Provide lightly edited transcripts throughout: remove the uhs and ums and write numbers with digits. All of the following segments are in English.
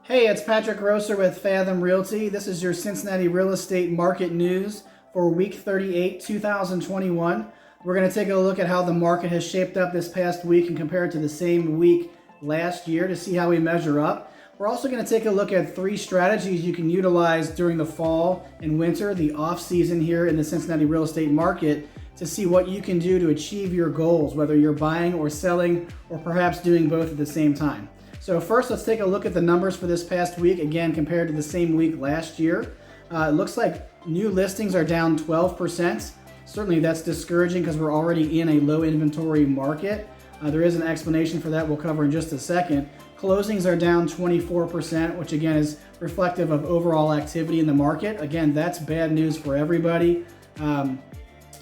Hey, it's Patrick Grosser with Fathom Realty. This is your Cincinnati real estate market news for week 38, 2021. We're going to take a look at how the market has shaped up this past week and compare it to the same week last year to see how we measure up. We're also going to take a look at 3 strategies you can utilize during the fall and winter, the off season here in the Cincinnati real estate market, to see what you can do to achieve your goals, whether you're buying or selling or perhaps doing both at the same time. So first, let's take a look at the numbers for this past week, again, compared to the same week last year. It looks like new listings are down 12%. Certainly that's discouraging because we're already in a low inventory market. There is an explanation for that we'll cover in just a second. Closings are down 24%, which again is reflective of overall activity in the market. Again, that's bad news for everybody.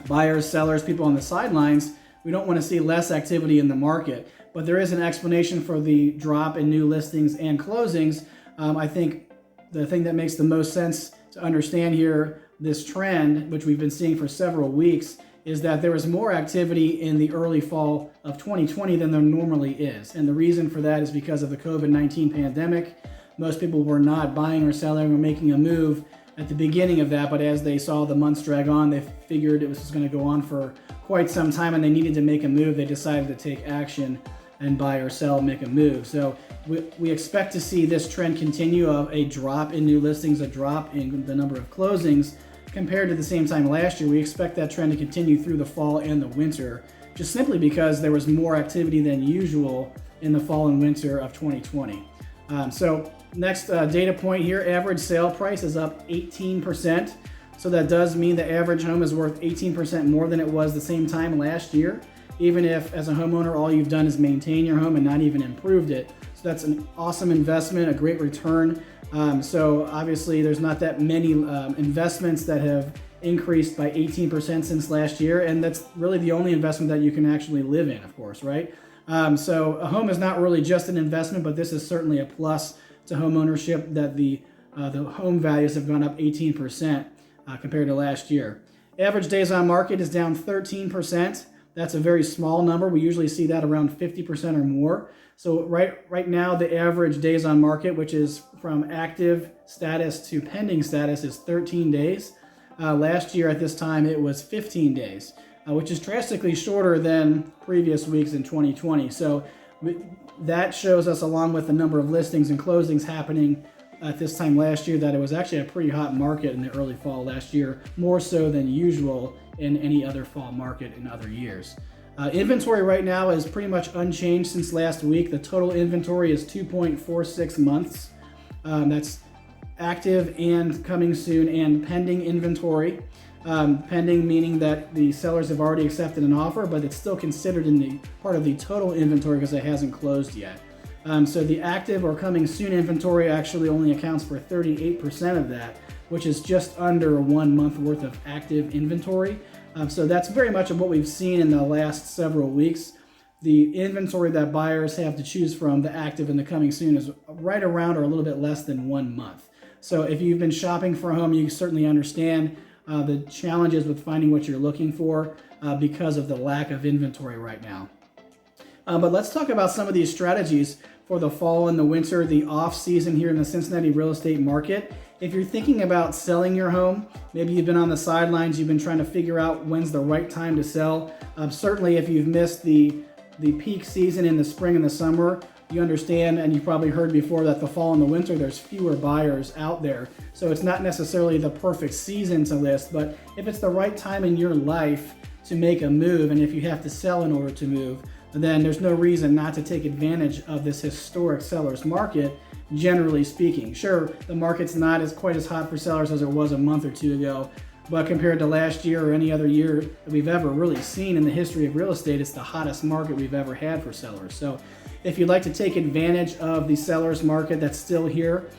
Buyers, sellers, people on the sidelines. We don't want to see less activity in the market. But there is an explanation for the drop in new listings and closings. I think the thing that makes the most sense to understand here, this trend, which we've been seeing for several weeks, is that there was more activity in the early fall of 2020 than there normally is. And the reason for that is because of the COVID-19 pandemic. Most people were not buying or selling or making a move at the beginning of that, but as they saw the months drag on, they figured it was going to go on for quite some time and they needed to make a move. They decided to take action and buy or sell, make a move. So we expect to see this trend continue of a drop in new listings, a drop in the number of closings compared to the same time last year. We expect that trend to continue through the fall and the winter, just simply because there was more activity than usual in the fall and winter of 2020. So next data point here, average sale price is up 18%. So that does mean the average home is worth 18% more than it was the same time last year, even if as a homeowner all you've done is maintain your home and not even improved it. So that's an awesome investment, a great return. So obviously there's not that many investments that have increased by 18% since last year, and that's really the only investment that you can actually live in, of course, right? So a home is not really just an investment, but this is certainly a plus to home ownership, that the home values have gone up 18% compared to last year. Average days on market is down 13%. That's a very small number. We usually see that around 50% or more. So right now, the average days on market, which is from active status to pending status, is 13 days. Last year at this time, it was 15 days, which is drastically shorter than previous weeks in 2020. So that shows us, along with the number of listings and closings happening at this time last year, that it was actually a pretty hot market in the early fall last year, more so than usual in any other fall market in other years. Inventory right now is pretty much unchanged since last week. The total inventory is 2.46 months. That's active and coming soon and pending inventory. Pending meaning that the sellers have already accepted an offer, but it's still considered in the part of the total inventory because it hasn't closed yet. So the active or coming soon inventory actually only accounts for 38% of that, which is just under 1 month worth of active inventory. So that's very much of what we've seen in the last several weeks. The inventory that buyers have to choose from, the active and the coming soon, is right around or a little bit less than 1 month. So if you've been shopping for a home, you certainly understand the challenges with finding what you're looking for because of the lack of inventory right now. But let's talk about some of these strategies for the fall and the winter, the off season here in the Cincinnati real estate market. If you're thinking about selling your home, maybe you've been on the sidelines, you've been trying to figure out when's the right time to sell. Certainly if you've missed the peak season in the spring and the summer, you understand, and you've probably heard before, that the fall and the winter, there's fewer buyers out there. So it's not necessarily the perfect season to list, but if it's the right time in your life to make a move, and if you have to sell in order to move, then there's no reason not to take advantage of this historic seller's market, generally speaking. Sure, the market's not quite as hot for sellers as it was a month or two ago, but compared to last year or any other year that we've ever really seen in the history of real estate, it's the hottest market we've ever had for sellers. So if you'd like to take advantage of the seller's market that's still here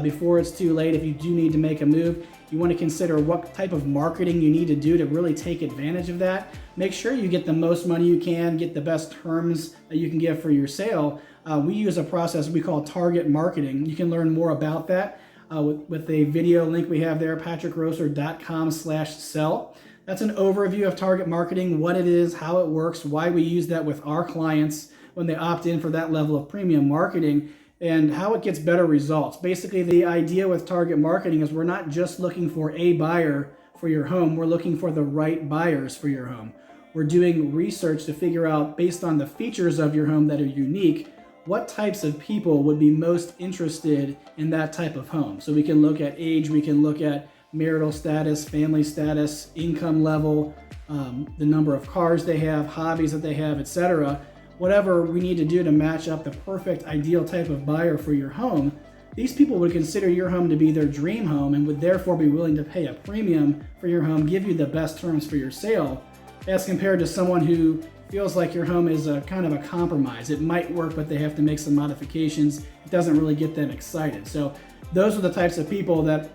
before it's too late, if you do need to make a move, you want to consider what type of marketing you need to do to really take advantage of that. Make sure you get the most money you can, get the best terms that you can get for your sale. We use a process we call target marketing. You can learn more about that with a video link we have there, patrickgrosser.com/sell. That's an overview of target marketing, what it is, how it works, why we use that with our clients when they opt in for that level of premium marketing. and how it gets better results. Basically, the idea with target marketing is we're not just looking for a buyer for your home, we're looking for the right buyers for your home. We're doing research to figure out, based on the features of your home that are unique, what types of people would be most interested in that type of home. So we can look at age, we can look at marital status, family status, income level, the number of cars they have, hobbies that they have, etc. Whatever we need to do to match up the perfect ideal type of buyer for your home, these people would consider your home to be their dream home and would therefore be willing to pay a premium for your home, give you the best terms for your sale, as compared to someone who feels like your home is a kind of a compromise. It might work, but they have to make some modifications. It doesn't really get them excited. So those are the types of people that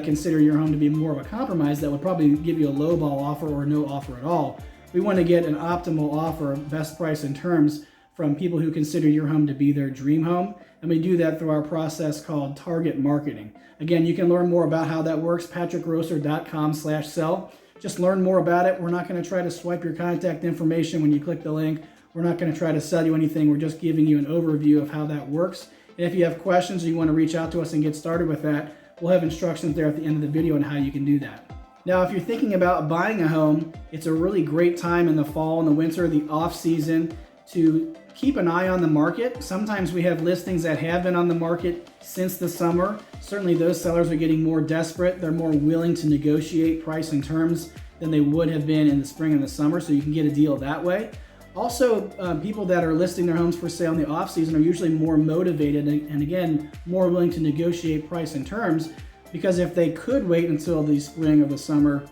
consider your home to be more of a compromise that would probably give you a lowball offer or no offer at all. We want to get an optimal offer, best price and terms from people who consider your home to be their dream home. And we do that through our process called target marketing. Again, you can learn more about how that works, patrickgrosser.com/sell. Just learn more about it. We're not going to try to swipe your contact information when you click the link. We're not going to try to sell you anything. We're just giving you an overview of how that works. And if you have questions or you want to reach out to us and get started with that, we'll have instructions there at the end of the video on how you can do that. Now, if you're thinking about buying a home, it's a really great time in the fall and the winter, the off season, to keep an eye on the market. Sometimes we have listings that have been on the market since the summer. Certainly those sellers are getting more desperate. They're more willing to negotiate price and terms than they would have been in the spring and the summer, so you can get a deal that way. Also, people that are listing their homes for sale in the off season are usually more motivated and again, more willing to negotiate price and terms, because if they could wait until the spring or the summer,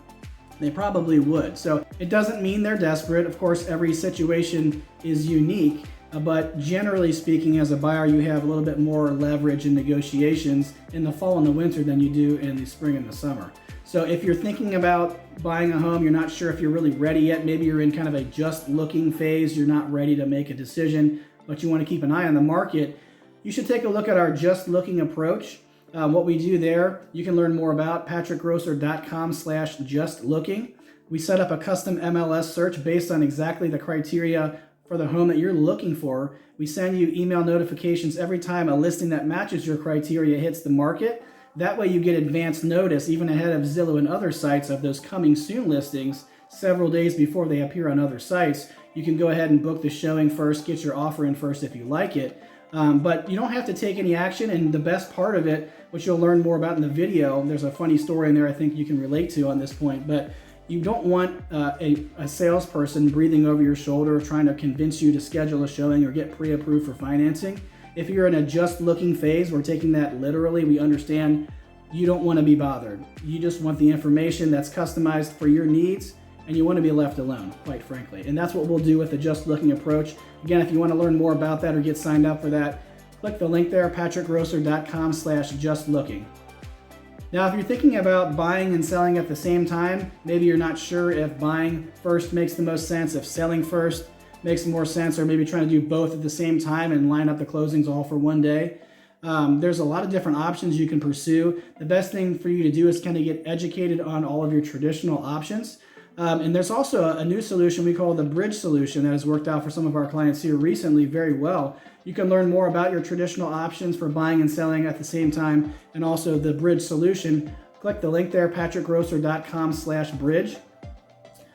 they probably would. So it doesn't mean they're desperate. Of course, every situation is unique, but generally speaking, as a buyer, you have a little bit more leverage in negotiations in the fall and the winter than you do in the spring and the summer. So if you're thinking about buying a home, you're not sure if you're really ready yet, maybe you're in kind of a just looking phase, you're not ready to make a decision, but you want to keep an eye on the market, you should take a look at our just looking approach. What we do there, you can learn more about patrickgrosser.com/justlooking. We set up a custom MLS search based on exactly the criteria for the home that you're looking for. We send you email notifications every time a listing that matches your criteria hits the market. That way you get advance notice, even ahead of Zillow and other sites, of those coming soon listings several days before they appear on other sites. You can go ahead and book the showing first, get your offer in first if you like it. But you don't have to take any action, and the best part of it, which you'll learn more about in the video, there's a funny story in there I think you can relate to on this point, but you don't want a salesperson breathing over your shoulder trying to convince you to schedule a showing or get pre-approved for financing. If you're in a just looking phase, we're taking that literally. We understand you don't want to be bothered. You just want the information that's customized for your needs, and you want to be left alone, quite frankly. And that's what we'll do with the just looking approach. Again, if you want to learn more about that or get signed up for that, click the link there, patrickgrosser.com/justlooking. Now, if you're thinking about buying and selling at the same time, maybe you're not sure if buying first makes the most sense, if selling first makes more sense, or maybe trying to do both at the same time and line up the closings all for one day. There's a lot of different options you can pursue. The best thing for you to do is kind of get educated on all of your traditional options. And there's also a new solution we call the bridge solution that has worked out for some of our clients here recently very well. You can learn more about your traditional options for buying and selling at the same time, and also the bridge solution. Click the link there, patrickgrosser.com/bridge.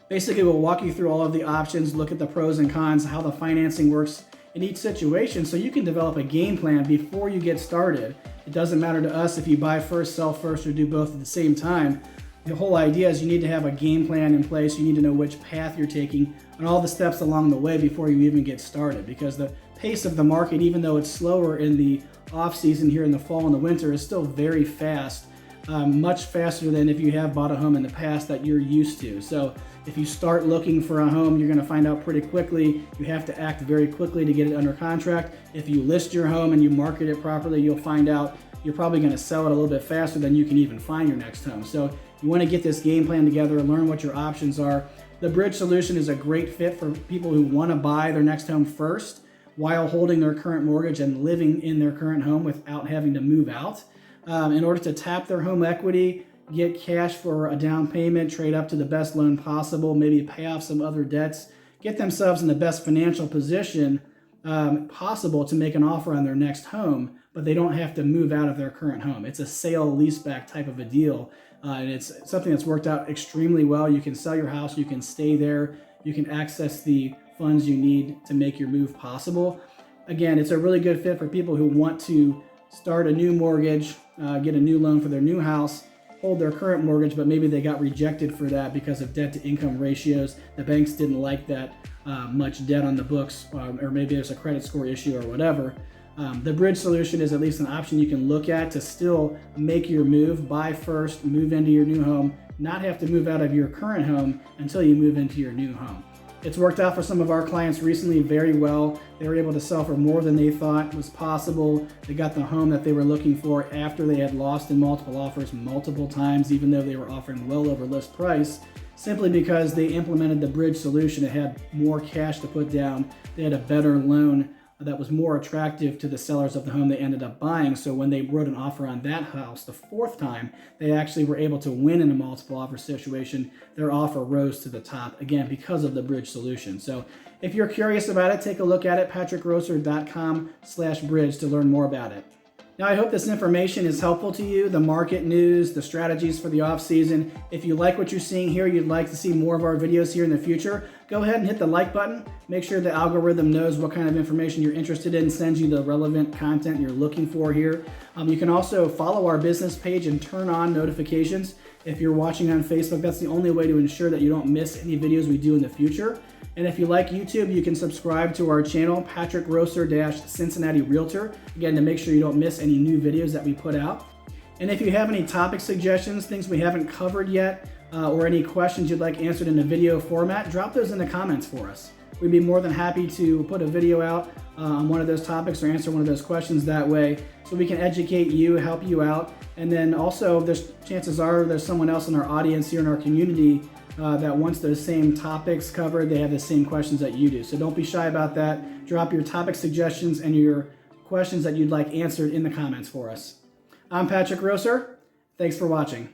Basically, we'll walk you through all of the options, look at the pros and cons, how the financing works in each situation, so you can develop a game plan before you get started. It doesn't matter to us if you buy first, sell first, or do both at the same time. The whole idea is you need to have a game plan in place. You need to know which path you're taking and all the steps along the way before you even get started, because the pace of the market, even though it's slower in the off season here in the fall and the winter, is still very fast, much faster than if you have bought a home in the past that you're used to. So if you start looking for a home, you're going to find out pretty quickly. You have to act very quickly to get it under contract. If you list your home and you market it properly, you'll find out you're probably going to sell it a little bit faster than you can even find your next home. So you want to get this game plan together and learn what your options are. The bridge solution is a great fit for people who want to buy their next home first while holding their current mortgage and living in their current home without having to move out. In order to tap their home equity, get cash for a down payment, trade up to the best loan possible, maybe pay off some other debts, get themselves in the best financial position possible to make an offer on their next home, but they don't have to move out of their current home. It's a sale leaseback type of a deal, and it's something that's worked out extremely well. You can sell your house, you can stay there, you can access the funds you need to make your move possible. Again, it's a really good fit for people who want to start a new mortgage, get a new loan for their new house, hold their current mortgage, but maybe they got rejected for that because of debt to income ratios. The banks didn't like that much debt on the books, or maybe there's a credit score issue or whatever. The bridge solution is at least an option you can look at to still make your move, buy first, move into your new home, not have to move out of your current home until you move into your new home. It's worked out for some of our clients recently very well. They were able to sell for more than they thought was possible. They got the home that they were looking for after they had lost in multiple offers multiple times, even though they were offering well over list price, simply because they implemented the bridge solution. It had more cash to put down. They had a better loan that was more attractive to the sellers of the home they ended up buying. So when they wrote an offer on that house the fourth time, they actually were able to win in a multiple offer situation. Their offer rose to the top, again, because of the bridge solution. So if you're curious about it, take a look at it, patrickgrosser.com/bridge to learn more about it. Now, I hope this information is helpful to you, the market news, the strategies for the off season. If you like what you're seeing here, you'd like to see more of our videos here in the future, go ahead and hit the like button. Make sure the algorithm knows what kind of information you're interested in, sends you the relevant content you're looking for here. You can also follow our business page and turn on notifications. If you're watching on Facebook, that's the only way to ensure that you don't miss any videos we do in the future. And if you like YouTube, you can subscribe to our channel, Patrick Grosser-Cincinnati Realtor, again, to make sure you don't miss any new videos that we put out. And if you have any topic suggestions, things we haven't covered yet, or any questions you'd like answered in a video format, drop those in the comments for us. We'd be more than happy to put a video out on one of those topics or answer one of those questions that way, so we can educate you, help you out. And then also, chances are there's someone else in our audience here in our community that wants those same topics covered. They have the same questions that you do. So don't be shy about that. Drop your topic suggestions and your questions that you'd like answered in the comments for us. I'm Patrick Grosser. Thanks for watching.